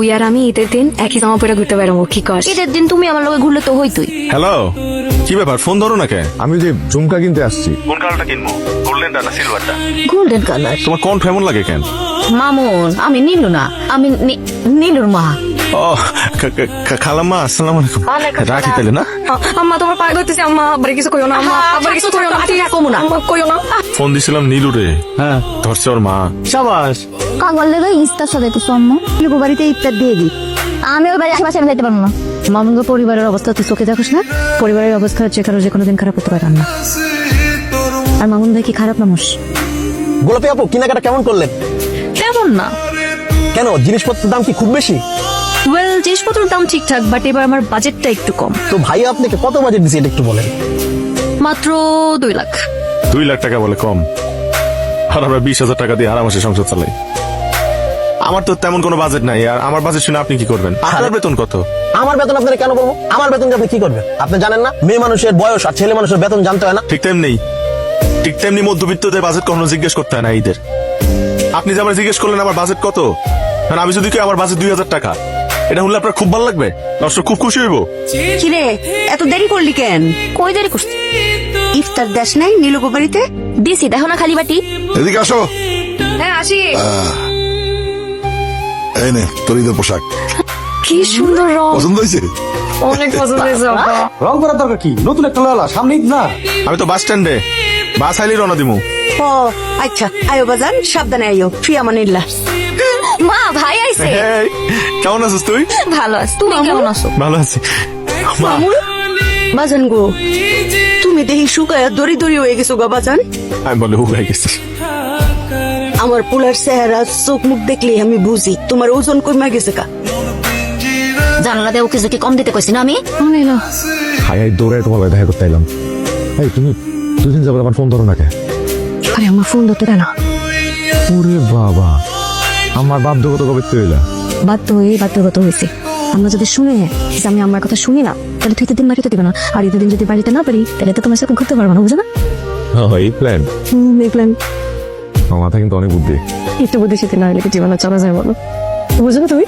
তুই আর আমি ঈদের দিন একই জামা পরে ঘুরতে বেরোবো, কি কর? ঈদের দিন তুমি আমার লগে ঘুরলে তো হইতই। হ্যালো, কি ব্যাপার? ফোন ধরো না কে? আমি যে ঝুমকা কিনতে আসছি। কোন কালারটা কিনবো? গোল্ডেনটা না সিলভারটা? Golden colour. তোমার কণ্ঠ এমন লাগে কেন? মামুন, আমি নীলু না, আমি নীলুর মা। ও খালাম্মা, আসসালামু আলাইকুম। রাখি তাহলে না? আম্মা তোমার পায়ে ধরতেছি, আম্মা আবার কিছু কইও না, আম্মা আবার কিছু কইও না, ঠিক আছে না, আম্মা কইও না। ফোন দিছিলাম নীলু রে, হ্যাঁ ধরছে ওর মা। সাবাস। কাগল লেগে ইস্তার সাথে তো সম্মু লিপু বাড়িতে ইফতার দিয়ে দিই। আমি ওর বাড়ি আশেপাশে আমি যাইতে পারবো না। মামুন পরিবারের অবস্থা তুই চোখে দেখোস না? পরিবারের অবস্থা হচ্ছে কারো যে কোনো দিন খারাপ হতে পারেন না। আর মামুন ভাই কি খারাপ মানুষ? গোলাপি আপু, কেনাকাটা কেমন করলেন? তেমন না। কেন, জিনিসপত্রের দাম কি খুব বেশি? ওয়েল, জিনিসপত্রের দাম ঠিকঠাক, বাট এবার আমার বাজেটটা একটু কম। তো ভাই আপনাকে কত বাজেট দিছে এটা একটু বলেন। মাত্র 2 লাখ। 2 লাখ টাকা বলে কম? আর আমরা 20,000 টাকা দিয়ে আরামসে সংসার চালাই। আমার তো তেমন কোনো বাজেট নাই, আর আমার বাজেট শুনে আপনি কি করবেন? আপনার বেতন কত? আমার বেতন আপনারা কেন বলবো? আমার বেতন আপনি কি করবেন? আপনি জানেন না মেয়ে মানুষের বয়স আর ছেলে মানুষের বেতন জানতে হয় না? ঠিক তেমনি মধ্যবিত্তদের বাজেট কখনো জিজ্ঞেস করতে হয় না ঈদের। আপনি যে আমার জিজ্ঞেস করলেন আমার বাজেট কত, কারণ আমি যদি আমার বাজেট 2,000 টাকা, এটা হলে আপনার খুব ভালো লাগবে, দর্শক খুব খুশি হইব। কিরে, এত দেরি করলি কেন? কই দেরি করছিস? ইফতার দেশ নাই নীলগো বাড়িতে? দিছি, দেখো না খালি বাটি। এদিকে আসো। হ্যাঁ আসি। এই নে তোর ঈদের পোশাক, কি সুন্দর রং, পছন্দ হয়েছে? অনেক পছন্দ হয়েছে আপা। রং করার দরকার কি? নতুন একটা লয়ালা, সামনে ঈদ না? আমি তো বাস স্ট্যান্ডে বাস আইলি রওনা দিমু। ও আচ্ছা, আয়ো বাজান, সাবধানে আয়ো। ফিয়ামানিল্লাহ। মা, ভাই আইছে। এই, কেমন আছিস তুই? ভালো আছি, তুমি কেমন আছো? ভালো আছি মা। মামুন, বাজান গো, তুমি দেখি শুকায় দড়ি দড়ি হয়ে গেছো গো বাজান। আমি বলে হয়ে গেছি। আমার পোলার চেহারা চোখ মুখ দেখলে আমি বুঝি তোমার ওজন কমে গেছে কা। জানালা দেও কিছু কি কম দিতে কইছি না আমি? হাই হাই দৌড়ায় তোমার ভাই দেখা করতে এলাম। এই তুমি 2 দিন যাবত আমার ফোন ধরো না কে? আরে আমার ফোন ধরতে দেয় না। ওরে বাবা, আমার বাধ্যগত কবে তৈলা? বাধ্যগত হয়েছে। আমরা যদি শুনে যে আমি আমার কথা শুনি না, তাহলে তুই দিন বাড়িতে দিবে না, আর ঈদের দিন যদি বাড়িতে না পারি তাহলে তো তোমার সাথে ঘুরতে পারবো না, বুঝো না? এই প্ল্যান দেখলেন আমার মাথা কিন্তু অনেক বুদ্ধি। একটু বুদ্ধি সাথে না হলে কি জীবনে চলা যায় বলো, বুঝো না তুমি?